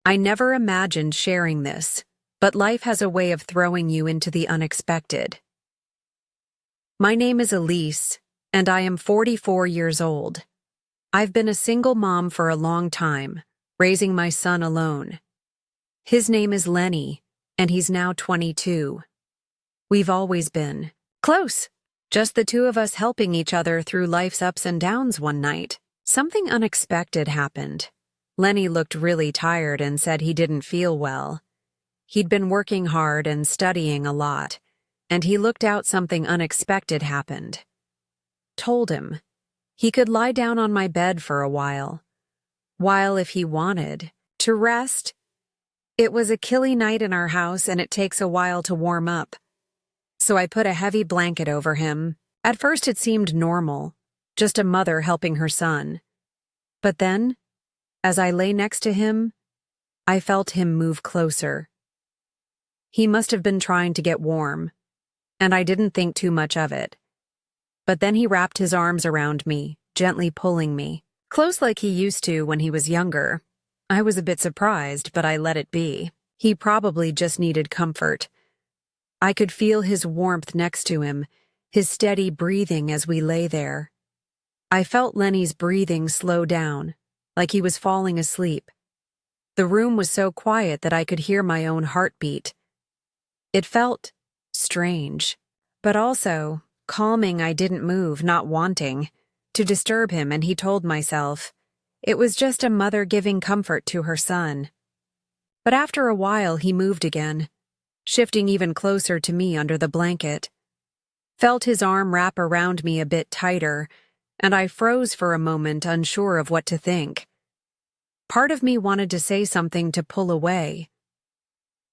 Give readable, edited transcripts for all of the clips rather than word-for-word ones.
I never imagined sharing this, but life has a way of throwing you into the unexpected. My name is Elise, and I am 44 years old. I've been a single mom for a long time, raising my son alone. His name is Lenny, and he's now 22. We've always been close, just the two of us helping each other through life's ups and downs. One night, something unexpected happened. Lenny looked really tired and said he didn't feel well. He'd been working hard and studying a lot, and he looked out. Something unexpected happened. Told him he could lie down on my bed for a while, if he wanted to rest. It was a chilly night in our house, and it takes a while to warm up. So I put a heavy blanket over him. At first it seemed normal, just a mother helping her son. But then, as I lay next to him, I felt him move closer. He must have been trying to get warm, and I didn't think too much of it. But then he wrapped his arms around me, gently pulling me, close like he used to when he was younger. I was a bit surprised, but I let it be. He probably just needed comfort. I could feel his warmth next to him, his steady breathing as we lay there. I felt Lenny's breathing slow down, like he was falling asleep. The room was so quiet that I could hear my own heartbeat. It felt strange, but also calming. I didn't move, not wanting to disturb him, and he told myself it was just a mother giving comfort to her son. But after a while he moved again, shifting even closer to me under the blanket. Felt his arm wrap around me a bit tighter, and I froze for a moment, unsure of what to think. Part of me wanted to say something to pull away,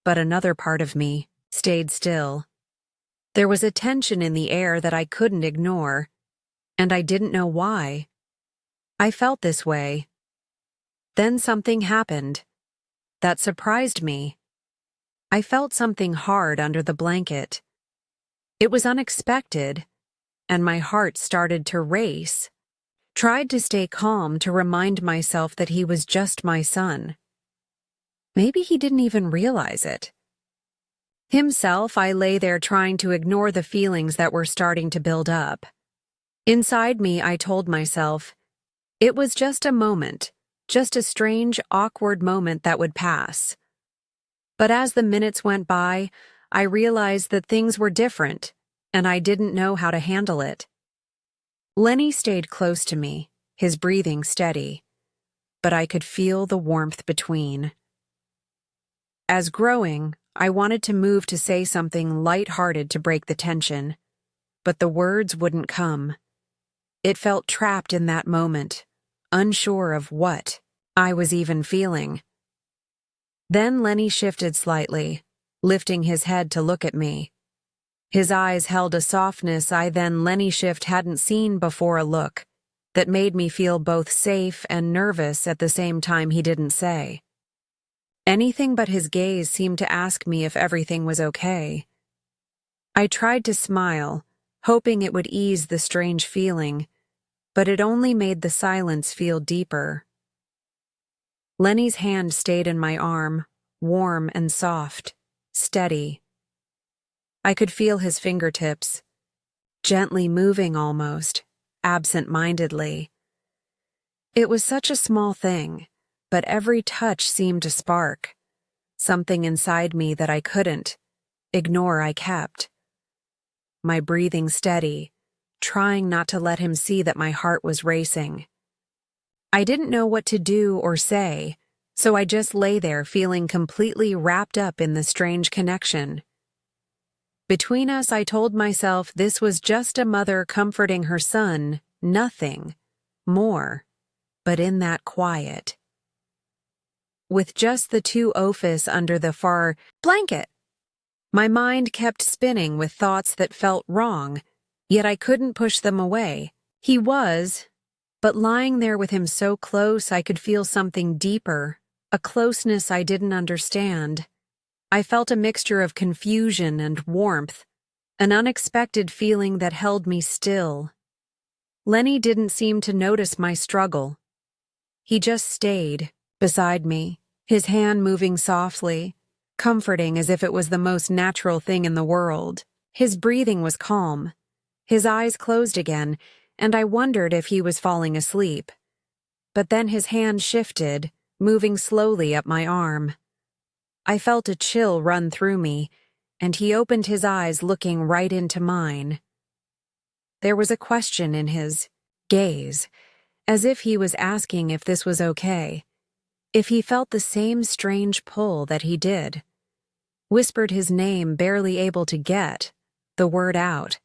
but another part of me stayed still. There was a tension in the air that I couldn't ignore, and I didn't know why. I felt this way. Then something happened that surprised me. I felt something hard under the blanket. It was unexpected, and my heart started to race. Tried to stay calm, to remind myself that he was just my son. Maybe he didn't even realize it. I lay there trying to ignore the feelings that were starting to build up. Inside me, I told myself, it was just a moment, just a strange, awkward moment that would pass. But as the minutes went by, I realized that things were different, and I didn't know how to handle it. Lenny stayed close to me, his breathing steady, but I could feel the warmth between. As growing, I wanted to move to say something light-hearted to break the tension, but the words wouldn't come. It felt trapped in that moment, unsure of what I was even feeling. Then Lenny shifted slightly, lifting his head to look at me. His eyes held a softness Lenny shift hadn't seen before, a look that made me feel both safe and nervous at the same time. He didn't say anything, but his gaze seemed to ask me if everything was okay. I tried to smile, hoping it would ease the strange feeling, but it only made the silence feel deeper. Lenny's hand stayed in my arm, warm and soft, steady. I could feel his fingertips, gently moving almost, absent-mindedly. It was such a small thing, but every touch seemed to spark something inside me that I couldn't ignore. I kept my breathing steady, trying not to let him see that my heart was racing. I didn't know what to do or say, so I just lay there feeling completely wrapped up in the strange connection between us. I told myself this was just a mother comforting her son, nothing more. But in that quiet, with just the two of us under the far blanket, my mind kept spinning with thoughts that felt wrong, yet I couldn't push them away. He was, but lying there with him so close, I could feel something deeper, a closeness I didn't understand. I felt a mixture of confusion and warmth, an unexpected feeling that held me still. Lenny didn't seem to notice my struggle. He just stayed beside me, his hand moving softly, comforting as if it was the most natural thing in the world. His breathing was calm. His eyes closed again, and I wondered if he was falling asleep. But then his hand shifted, moving slowly up my arm. I felt a chill run through me, and he opened his eyes looking right into mine. There was a question in his gaze, as if he was asking if this was okay, if he felt the same strange pull that he did. Whispered his name, barely able to get the word out.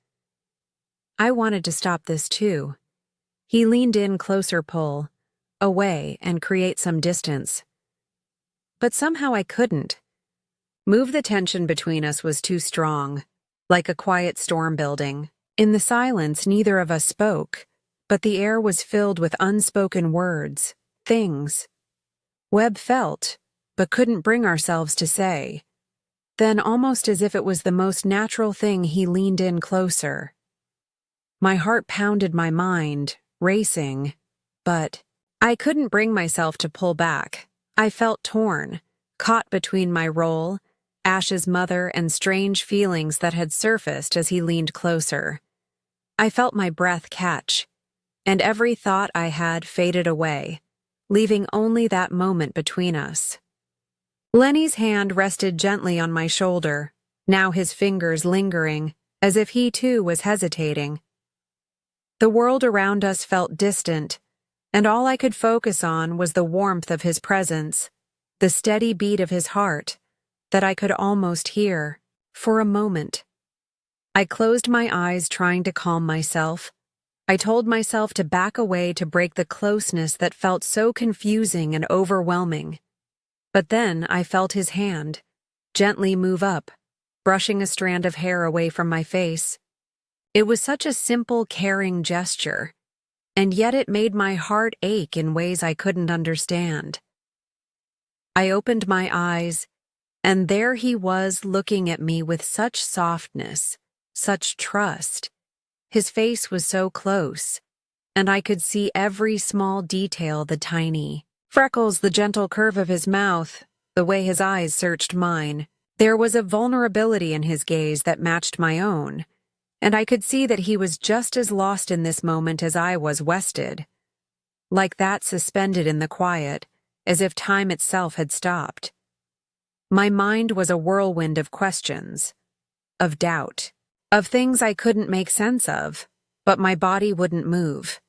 I wanted to stop this too. He leaned in closer, pull away, and create some distance. But somehow I couldn't. Move the tension between us was too strong, like a quiet storm building. In the silence, neither of us spoke, but the air was filled with unspoken words, things. Webb felt, but couldn't bring ourselves to say. Then, almost as if it was the most natural thing, he leaned in closer. My heart pounded, my mind racing, but I couldn't bring myself to pull back. I felt torn, caught between my role, Ash's mother, and strange feelings that had surfaced as he leaned closer. I felt my breath catch, and every thought I had faded away, leaving only that moment between us. Lenny's hand rested gently on my shoulder, now his fingers lingering, as if he too was hesitating. The world around us felt distant, and all I could focus on was the warmth of his presence, the steady beat of his heart that I could almost hear. For a moment, I closed my eyes, trying to calm myself. I told myself to back away to break the closeness that felt so confusing and overwhelming. But then I felt his hand gently move up, brushing a strand of hair away from my face. It was such a simple, caring gesture, and yet it made my heart ache in ways I couldn't understand. I opened my eyes, and there he was, looking at me with such softness, such trust. His face was so close, and I could see every small detail, the tiny freckles, the gentle curve of his mouth, the way his eyes searched mine. There was a vulnerability in his gaze that matched my own, and I could see that he was just as lost in this moment as I was vested. Like that, suspended in the quiet, as if time itself had stopped. My mind was a whirlwind of questions, of doubt, of things I couldn't make sense of, but my body wouldn't move.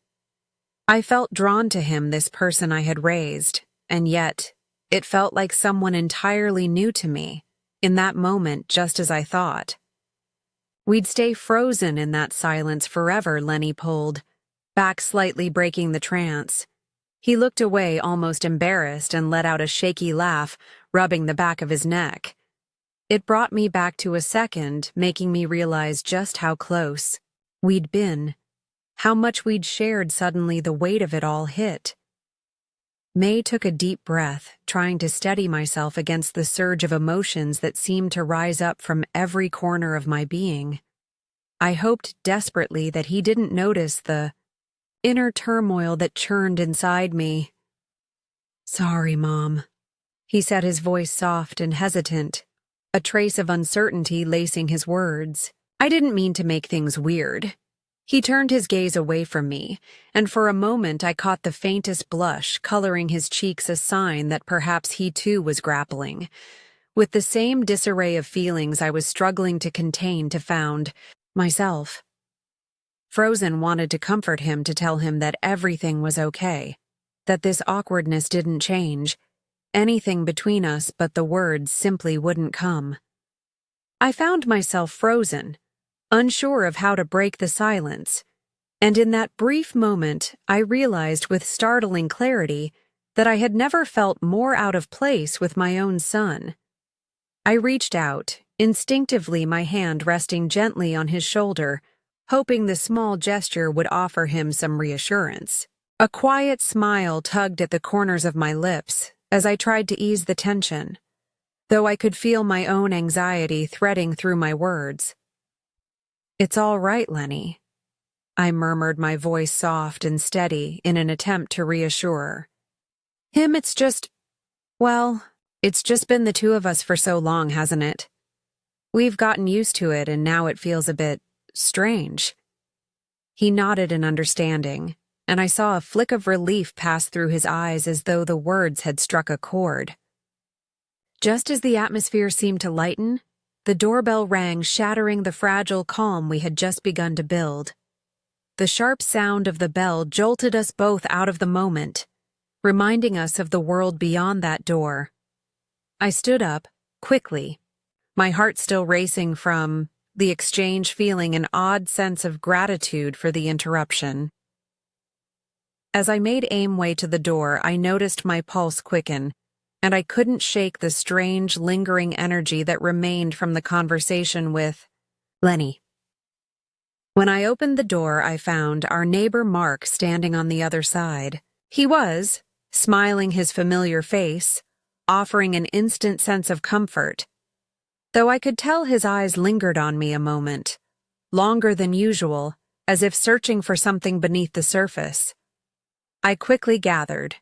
I felt drawn to him, this person I had raised, and yet it felt like someone entirely new to me, in that moment, just as I thought. We'd stay frozen in that silence forever, Lenny pulled, back slightly, breaking the trance. He looked away, almost embarrassed, and let out a shaky laugh, rubbing the back of his neck. It brought me back to a second, making me realize just how close we'd been, how much we'd shared. Suddenly, the weight of it all hit. May took a deep breath, trying to steady myself against the surge of emotions that seemed to rise up from every corner of my being. I hoped desperately that he didn't notice the inner turmoil that churned inside me. "Sorry, Mom," he said, his voice soft and hesitant, a trace of uncertainty lacing his words. "I didn't mean to make things weird." He turned his gaze away from me, and for a moment I caught the faintest blush coloring his cheeks, a sign that perhaps he too was grappling with the same disarray of feelings I was struggling to contain, to found myself. Frozen, wanted to comfort him, to tell him that everything was okay, that this awkwardness didn't change anything between us, but the words simply wouldn't come. I found myself frozen, unsure of how to break the silence, and in that brief moment I realized with startling clarity that I had never felt more out of place with my own son. I reached out, instinctively, my hand resting gently on his shoulder, hoping the small gesture would offer him some reassurance. A quiet smile tugged at the corners of my lips as I tried to ease the tension, though I could feel my own anxiety threading through my words. "It's all right, Lenny," I murmured, my voice soft and steady in an attempt to reassure him. "It's just Well, it's just been the two of us for so long, hasn't it? We've gotten used to it and now it feels a bit strange. He nodded in understanding, and I saw a flick of relief pass through his eyes as though the words had struck a chord. Just as the atmosphere seemed to lighten, the doorbell rang, shattering the fragile calm we had just begun to build. The sharp sound of the bell jolted us both out of the moment, reminding us of the world beyond that door. I stood up, quickly, my heart still racing from the exchange, feeling an odd sense of gratitude for the interruption. As I made aim way to the door, I noticed my pulse quicken, and I couldn't shake the strange, lingering energy that remained from the conversation with Lenny. When I opened the door, I found our neighbor Mark standing on the other side. He was, smiling his familiar face, offering an instant sense of comfort, though I could tell his eyes lingered on me a moment, longer than usual, as if searching for something beneath the surface. I quickly gathered,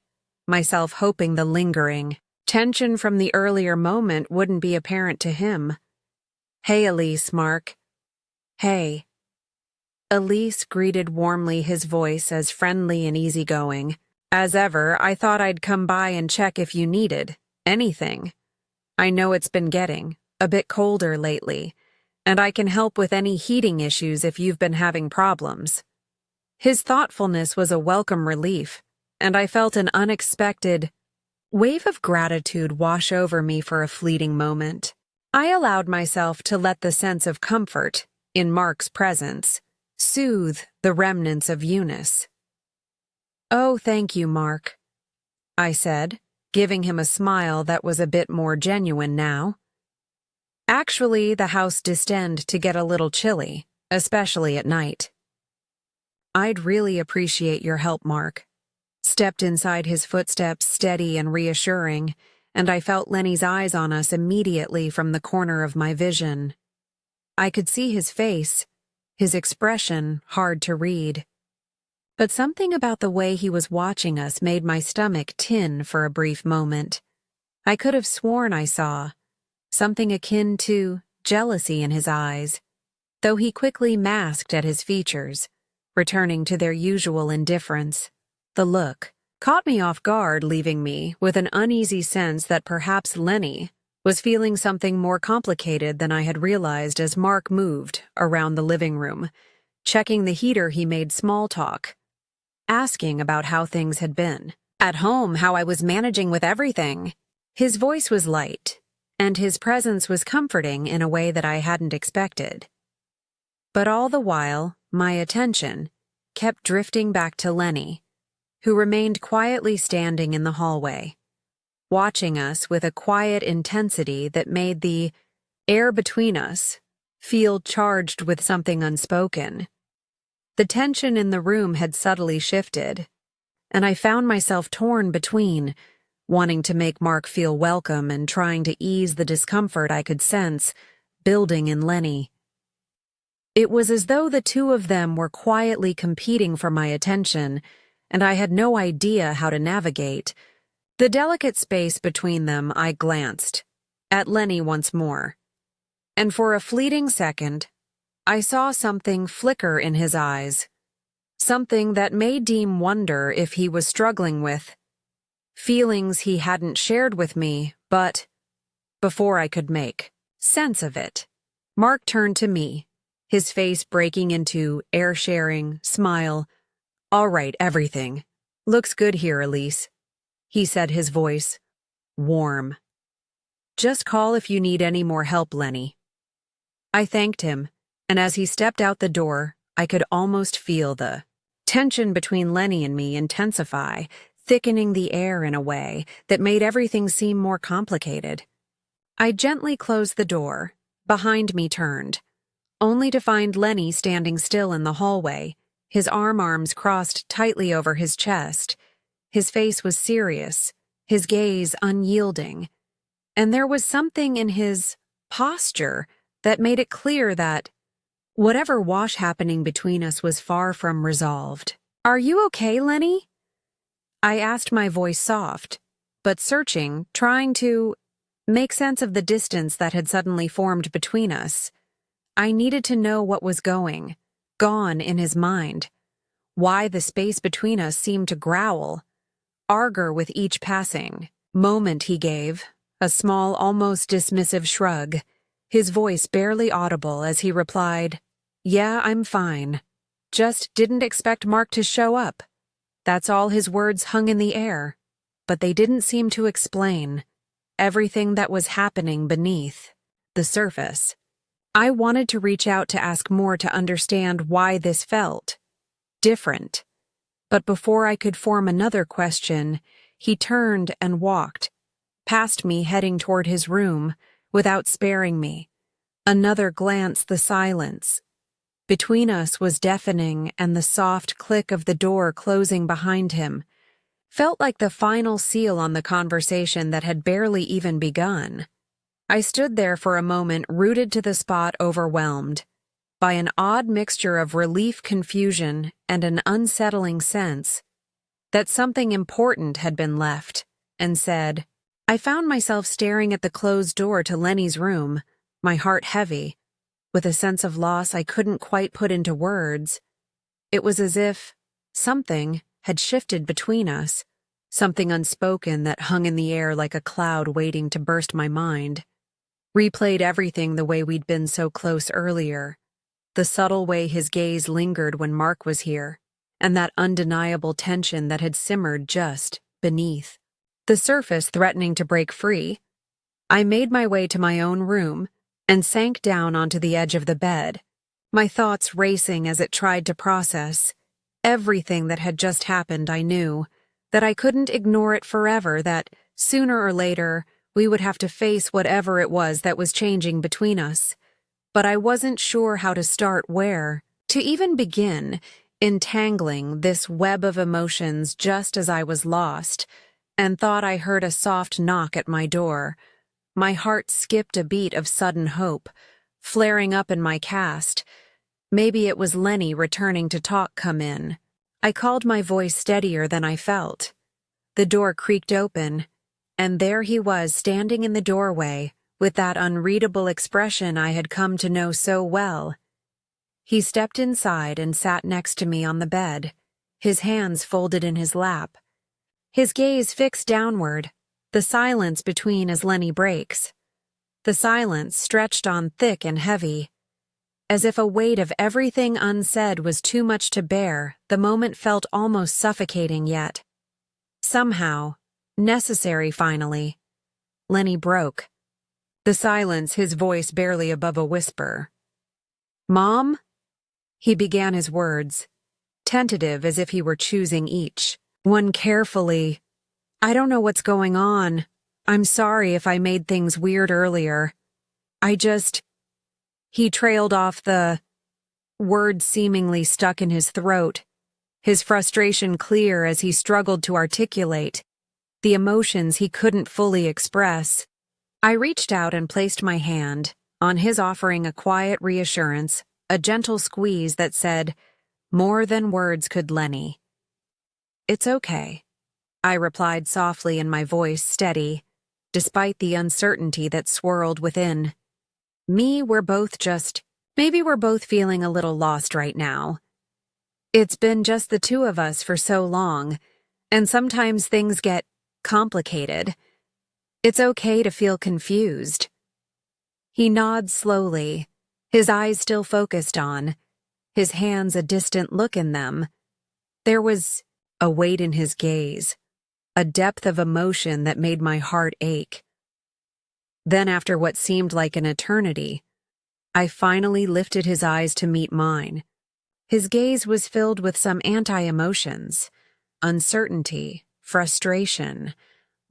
myself hoping the lingering tension from the earlier moment wouldn't be apparent to him. "Hey, Elise," Mark. "Hey." Elise greeted warmly, his voice as friendly and easygoing. "As ever, I thought I'd come by and check if you needed anything. I know it's been getting a bit colder lately, and I can help with any heating issues if you've been having problems." His thoughtfulness was a welcome relief, and I felt an unexpected wave of gratitude wash over me for a fleeting moment. I allowed myself to let the sense of comfort in Mark's presence soothe the remnants of Eunice. "Oh, thank you, Mark," I said, giving him a smile that was a bit more genuine now. Actually, the house did tend to get a little chilly, especially at night. "I'd really appreciate your help, Mark." Stepped inside his footsteps, steady and reassuring, and I felt Lenny's eyes on us immediately from the corner of my vision. I could see his face, his expression hard to read. But something about the way he was watching us made my stomach tin for a brief moment. I could have sworn I saw something akin to jealousy in his eyes, though he quickly masked at his features, returning to their usual indifference. The look caught me off guard, leaving me with an uneasy sense that perhaps Lenny was feeling something more complicated than I had realized. As Mark moved around the living room, checking the heater, he made small talk, asking about how things had been at home, how I was managing with everything. His voice was light, and his presence was comforting in a way that I hadn't expected. But all the while, my attention kept drifting back to Lenny, who remained quietly standing in the hallway, watching us with a quiet intensity that made the air between us feel charged with something unspoken. The tension in the room had subtly shifted, and I found myself torn between wanting to make Mark feel welcome and trying to ease the discomfort I could sense building in Lenny. It was as though the two of them were quietly competing for my attention, and I had no idea how to navigate the delicate space between them. I glanced at Lenny once more, and for a fleeting second, I saw something flicker in his eyes, something that made Deem wonder if he was struggling with feelings he hadn't shared with me. But before I could make sense of it, Mark turned to me, his face breaking into air-sharing smile. "All right, everything looks good here, Elise," he said, his voice warm. "Just call if you need any more help, Lenny." I thanked him, and as he stepped out the door, I could almost feel the tension between Lenny and me intensify, thickening the air in a way that made everything seem more complicated. I gently closed the door, behind me turned, only to find Lenny standing still in the hallway, his arms crossed tightly over his chest. His face was serious, his gaze unyielding, and there was something in his posture that made it clear that whatever was happening between us was far from resolved. "Are you okay, Lenny?" I asked, my voice soft, but searching, trying to make sense of the distance that had suddenly formed between us. I needed to know what was gone in his mind, why the space between us seemed to growl, argue with each passing moment he gave, a small, almost dismissive shrug, his voice barely audible as he replied, "Yeah, I'm fine. Just didn't expect Mark to show up." That's all. His words hung in the air, but they didn't seem to explain everything that was happening beneath the surface. I wanted to reach out to ask more, to understand why this felt different. But before I could form another question, he turned and walked past me, heading toward his room without sparing me. Another glance, the silence between us was deafening, and the soft click of the door closing behind him felt like the final seal on the conversation that had barely even begun. I stood there for a moment, rooted to the spot, overwhelmed by an odd mixture of relief, confusion, and an unsettling sense that something important had been left and said. I found myself staring at the closed door to Lenny's room, my heart heavy, with a sense of loss I couldn't quite put into words. It was as if something had shifted between us, something unspoken that hung in the air like a cloud waiting to burst my mind. Replayed everything the way we'd been so close earlier, the subtle way his gaze lingered when Mark was here, and that undeniable tension that had simmered just beneath the surface, threatening to break free. I made my way to my own room and sank down onto the edge of the bed, my thoughts racing as it tried to process everything that had just happened. I knew that I couldn't ignore it forever, that sooner or later we would have to face whatever it was that was changing between us. But I wasn't sure how to start, where to even begin entangling this web of emotions, just as I was lost and thought I heard a soft knock at my door. My heart skipped a beat of sudden hope, flaring up in my chest. Maybe it was Lenny returning to talk. Come in. I called, my voice steadier than I felt. The door creaked open, and there he was, standing in the doorway, with that unreadable expression I had come to know so well. He stepped inside and sat next to me on the bed, his hands folded in his lap, his gaze fixed downward, the silence between as Lenny breaks. The silence stretched on thick and heavy. As if a weight of everything unsaid was too much to bear, the moment felt almost suffocating, yet somehow necessary. Finally, Lenny broke the silence, his voice barely above a whisper. "Mom?" He began his words, tentative, as if he were choosing each one carefully. "I don't know what's going on. I'm sorry if I made things weird earlier. I just..." He trailed off, the word seemingly stuck in his throat, his frustration clear as he struggled to articulate the emotions he couldn't fully express. I reached out and placed my hand on his, offering a quiet reassurance, a gentle squeeze that said more than words could. "Lenny, it's okay," I replied softly, and my voice steady, despite the uncertainty that swirled within. Maybe we're both feeling a little lost right now. It's been just the two of us for so long, and sometimes things get complicated. It's okay to feel confused." He nods slowly, his eyes still focused on, his hands a distant look in them. There was a weight in his gaze, a depth of emotion that made my heart ache. Then, after what seemed like an eternity, I finally lifted his eyes to meet mine. His gaze was filled with some anti-emotions, uncertainty, frustration,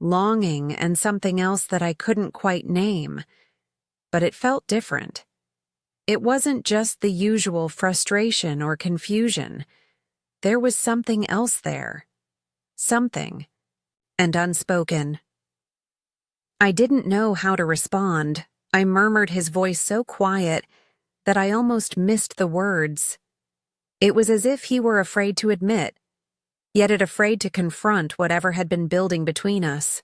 longing, and something else that I couldn't quite name. But it felt different. It wasn't just the usual frustration or confusion. There was something else there. Something. And unspoken. I didn't know how to respond. I murmured, his voice so quiet that I almost missed the words. It was as if he were afraid to admit, yet afraid to confront whatever had been building between us.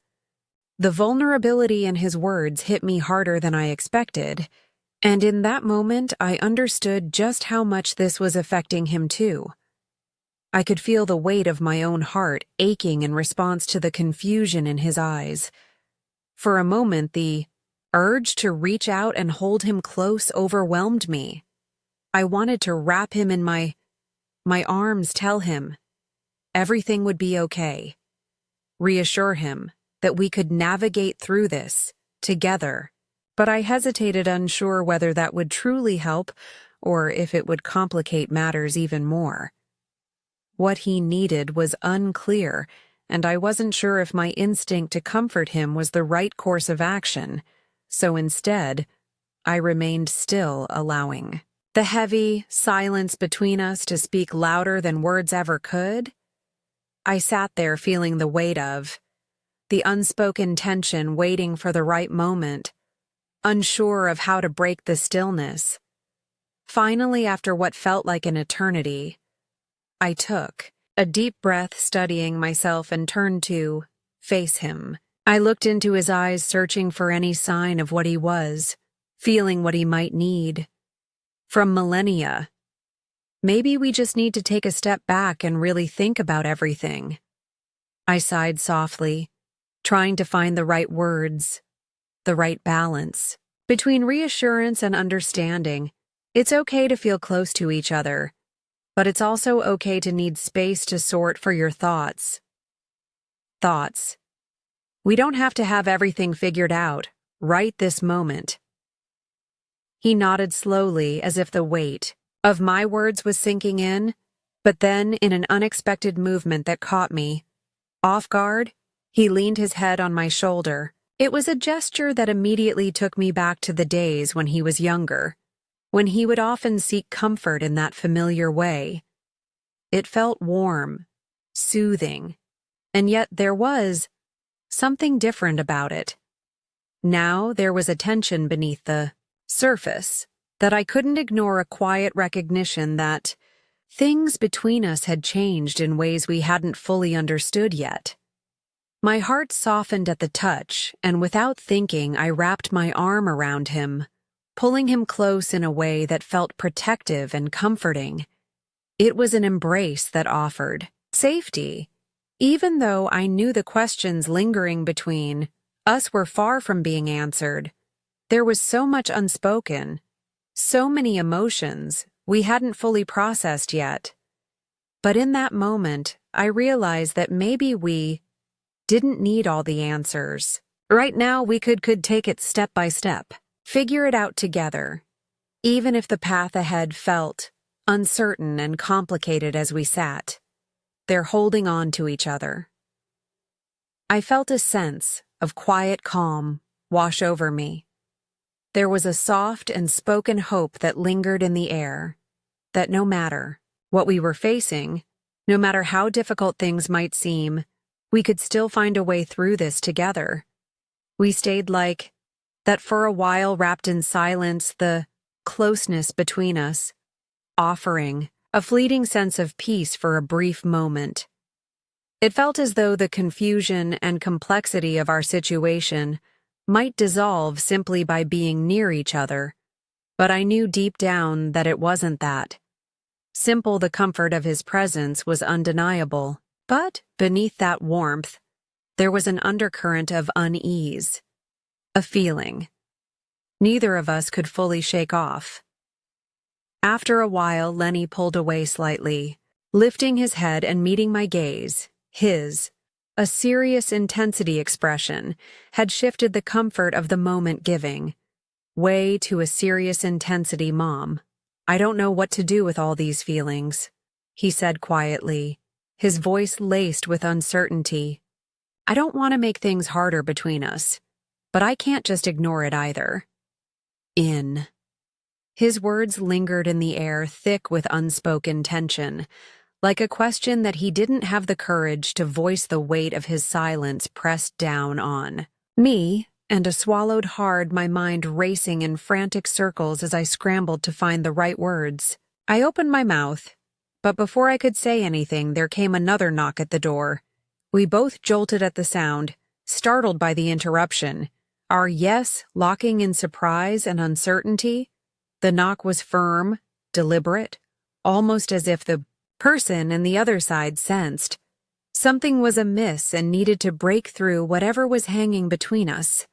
The vulnerability in his words hit me harder than I expected, and in that moment I understood just how much this was affecting him too. I could feel the weight of my own heart aching in response to the confusion in his eyes. For a moment, the urge to reach out and hold him close overwhelmed me. I wanted to wrap him in my arms, tell him everything would be okay, reassure him that we could navigate through this together. But I hesitated, unsure whether that would truly help or if it would complicate matters even more. What he needed was unclear, and I wasn't sure if my instinct to comfort him was the right course of action, so instead, I remained still, allowing the heavy silence between us to speak louder than words ever could. I sat there feeling the weight of the unspoken tension, waiting for the right moment, unsure of how to break the stillness. Finally, after what felt like an eternity, I took a deep breath, studying myself, and turned to face him. I looked into his eyes, searching for any sign of what he was, feeling what he might need. From millennia. Maybe we just need to take a step back and really think about everything. I sighed softly, trying to find the right words, the right balance. Between reassurance and understanding, it's okay to feel close to each other, but it's also okay to need space to sort for your thoughts. Thoughts. We don't have to have everything figured out right this moment. He nodded slowly, as if the weight of my words was sinking in, but then, in an unexpected movement that caught me off guard, he leaned his head on my shoulder. It was a gesture that immediately took me back to the days when he was younger, when he would often seek comfort in that familiar way. It felt warm, soothing, and yet there was something different about it. Now there was a tension beneath the surface that I couldn't ignore, a quiet recognition that things between us had changed in ways we hadn't fully understood yet. My heart softened at the touch, and without thinking, I wrapped my arm around him, pulling him close in a way that felt protective and comforting. It was an embrace that offered safety, even though I knew the questions lingering between us were far from being answered. There was so much unspoken, so many emotions we hadn't fully processed yet. But in that moment, I realized that maybe we didn't need all the answers. Right now, we could take it step by step, figure it out together, even if the path ahead felt uncertain and complicated as we sat there holding on to each other. I felt a sense of quiet calm wash over me. There was a soft and spoken hope that lingered in the air, that no matter what we were facing, no matter how difficult things might seem, we could still find a way through this together. We stayed like that for a while, wrapped in silence, the closeness between us, offering a fleeting sense of peace for a brief moment. It felt as though the confusion and complexity of our situation might dissolve simply by being near each other, but I knew deep down that it wasn't that. Simple, the comfort of his presence was undeniable, but beneath that warmth, there was an undercurrent of unease, a feeling neither of us could fully shake off. After a while, Lenny pulled away slightly, lifting his head and meeting my gaze. His, a serious intensity expression, had shifted the comfort of the moment, giving way to a serious intensity. Mom, I don't know what to do with all these feelings, he said quietly, his voice laced with uncertainty. I don't want to make things harder between us, but I can't just ignore it either. His words lingered in the air, thick with unspoken tension, like a question that he didn't have the courage to voice. The weight of his silence pressed down on me, and I swallowed hard, my mind racing in frantic circles as I scrambled to find the right words. I opened my mouth, but before I could say anything, there came another knock at the door. We both jolted at the sound, startled by the interruption, our yes locking in surprise and uncertainty. The knock was firm, deliberate, almost as if the person on the other side sensed something was amiss and needed to break through whatever was hanging between us.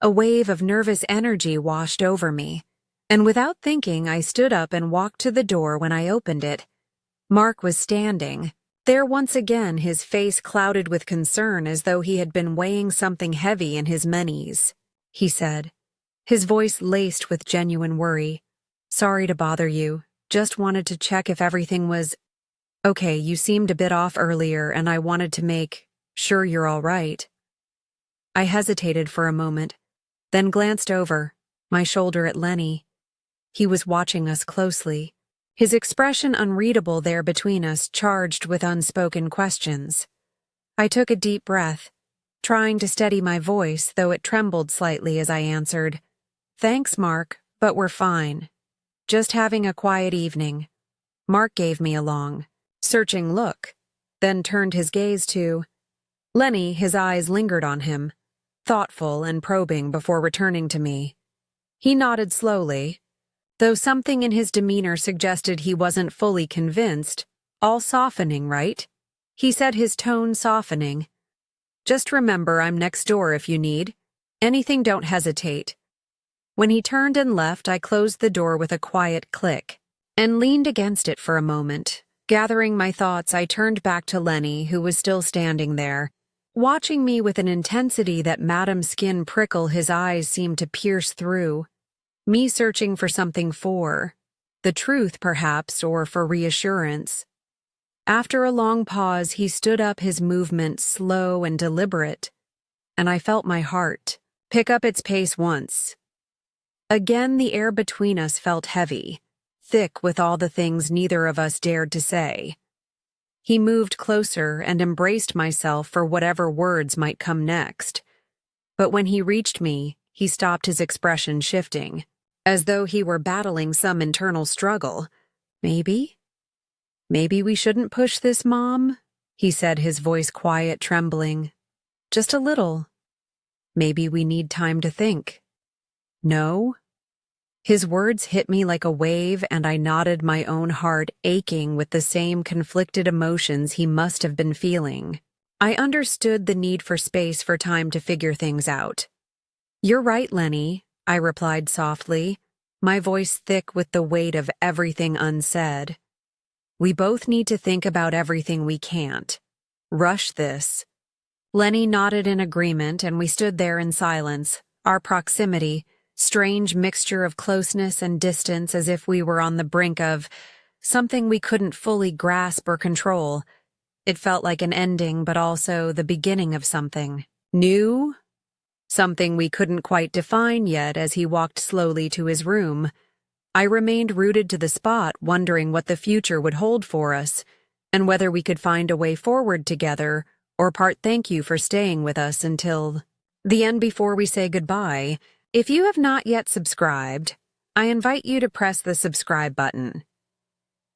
A wave of nervous energy washed over me, and without thinking, I stood up and walked to the door. When I opened it, Mark was standing there once again, his face clouded with concern as though he had been weighing something heavy in his menis. He said, his voice laced with genuine worry, "Sorry to bother you. Just wanted to check if everything was okay. You seemed a bit off earlier, and I wanted to make sure you're all right." I hesitated for a moment, then glanced over my shoulder at Lenny. He was watching us closely, his expression unreadable there between us, charged with unspoken questions. I took a deep breath, trying to steady my voice, though it trembled slightly as I answered, "Thanks, Mark, but we're fine. Just having a quiet evening." Mark gave me a long, searching look, then turned his gaze to Lenny. His eyes lingered on him, thoughtful and probing before returning to me. He nodded slowly, though something in his demeanor suggested he wasn't fully convinced. "All softening, right?" he said, his tone softening. "Just remember I'm next door if you need anything, don't hesitate." When he turned and left, I closed the door with a quiet click and leaned against it for a moment. Gathering my thoughts, I turned back to Lenny, who was still standing there, watching me with an intensity that made his skin prickle. His eyes seemed to pierce through me, searching for something, for the truth perhaps, or for reassurance. After a long pause, he stood up, his movement slow and deliberate, and I felt my heart pick up its pace once. Again, the air between us felt heavy, thick with all the things neither of us dared to say. He moved closer and embraced myself for whatever words might come next. But when he reached me, he stopped, his expression shifting, as though he were battling some internal struggle. Maybe we shouldn't push this, Mom," he said, his voice quiet, trembling. "Just a little. Maybe we need time to think." "No?" His words hit me like a wave, and I nodded, my own heart aching with the same conflicted emotions he must have been feeling. I understood the need for space, for time to figure things out. "You're right, Lenny," I replied softly, my voice thick with the weight of everything unsaid. "We both need to think about everything. We can't rush this." Lenny nodded in agreement, and we stood there in silence, our proximity, strange mixture of closeness and distance, as if we were on the brink of something we couldn't fully grasp or control. It felt like an ending, but also the beginning of something new, something we couldn't quite define yet. As he walked slowly to his room, I remained rooted to the spot, wondering what the future would hold for us, and whether we could find a way forward together or part. Thank you for staying with us until the end. Before we say goodbye, if you have not yet subscribed, I invite you to press the subscribe button.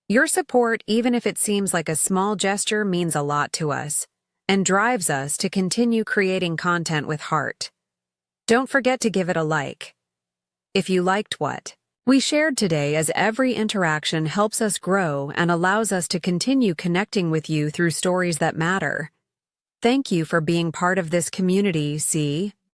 Your support, even if it seems like a small gesture, means a lot to us and drives us to continue creating content with heart. Don't forget to give it a like if you liked what we shared today, as every interaction helps us grow and allows us to continue connecting with you through stories that matter. Thank you for being part of this community. See